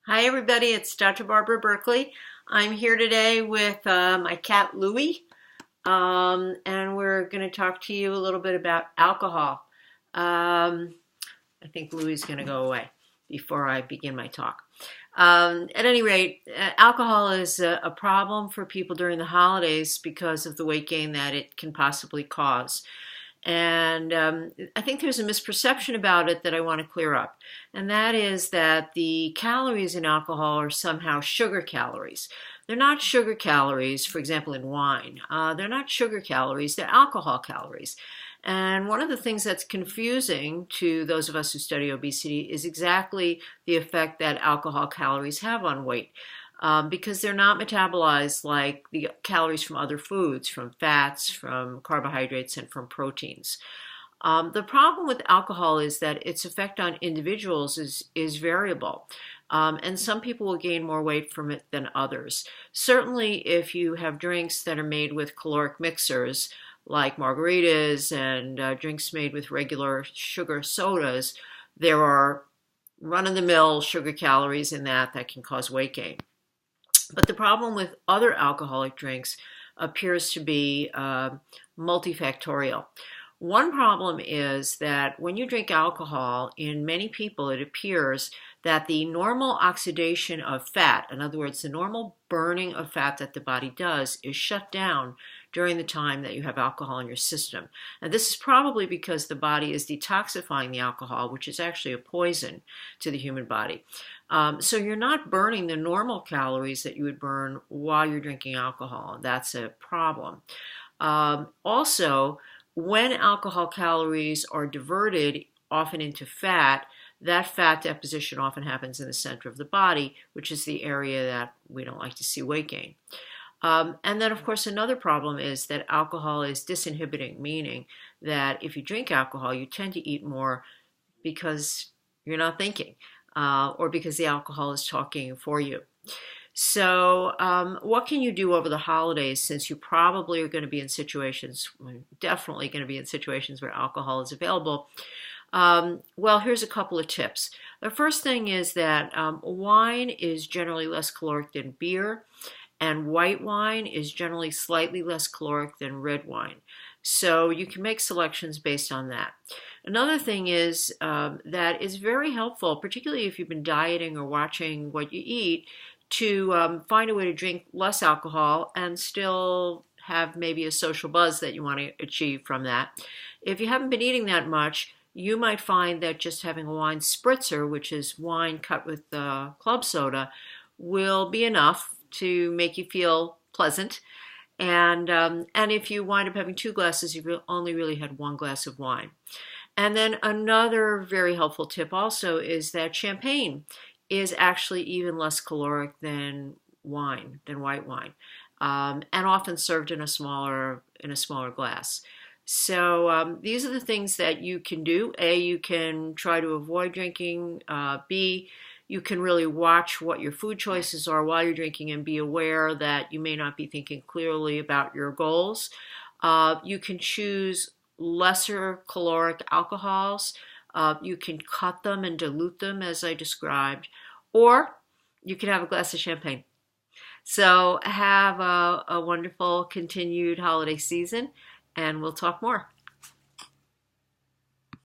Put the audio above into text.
Hi everybody, it's Dr. Barbara Berkeley. I'm here today with my cat Louie, and we're going to talk to you a little bit about alcohol. I think Louie is going to go away before I begin my talk. At any rate, alcohol is a problem for people during the holidays because of the weight gain that it can possibly cause. And I think there's a misperception about it that I want to clear up. And that is that the calories in alcohol are somehow sugar calories. They're not sugar calories, for example, in wine. They're not sugar calories, they're alcohol calories. And one of the things that's confusing to those of us who study obesity is exactly the effect that alcohol calories have on weight. Because they're not metabolized like the calories from other foods, from fats, from carbohydrates, and from proteins. The problem with alcohol is that its effect on individuals is variable. And some people will gain more weight from it than others. Certainly, if you have drinks that are made with caloric mixers, like margaritas and drinks made with regular sugar sodas, there are run-of-the-mill sugar calories in that can cause weight gain. But the problem with other alcoholic drinks appears to be multifactorial. One problem is that when you drink alcohol, in many people it appears that the normal oxidation of fat, in other words, the normal burning of fat that the body does, is shut down during the time that you have alcohol in your system. And this is probably because the body is detoxifying the alcohol, which is actually a poison to the human body. So you're not burning the normal calories that you would burn while you're drinking alcohol. That's a problem. Also, when alcohol calories are diverted often into fat, that fat deposition often happens in the center of the body, which is the area that we don't like to see weight gain. And then, of course, another problem is that alcohol is disinhibiting, meaning that if you drink alcohol, you tend to eat more because you're not thinking, or because the alcohol is talking for you. So what can you do over the holidays, since you probably are going to be in situations, definitely going to be in situations where alcohol is available? Well, here's a couple of tips. The first thing is that wine is generally less caloric than beer, and white wine is generally slightly less caloric than red wine. So you can make selections based on that. Another thing is that is very helpful, particularly if you've been dieting or watching what you eat, to find a way to drink less alcohol and still have maybe a social buzz that you want to achieve from that. If you haven't been eating that much, you might find that just having a wine spritzer, which is wine cut with club soda, will be enough to make you feel pleasant. And if you wind up having 2 glasses, you only really had 1 glass of wine. And then another very helpful tip also is that champagne is actually even less caloric than wine, than white wine, and often served in a smaller glass. So these are the things that you can do. A, you can try to avoid drinking. B, you can really watch what your food choices are while you're drinking and be aware that you may not be thinking clearly about your goals. You can choose lesser caloric alcohols. You can cut them and dilute them, as I described, or you can have a glass of champagne. So have a wonderful continued holiday season, and we'll talk more.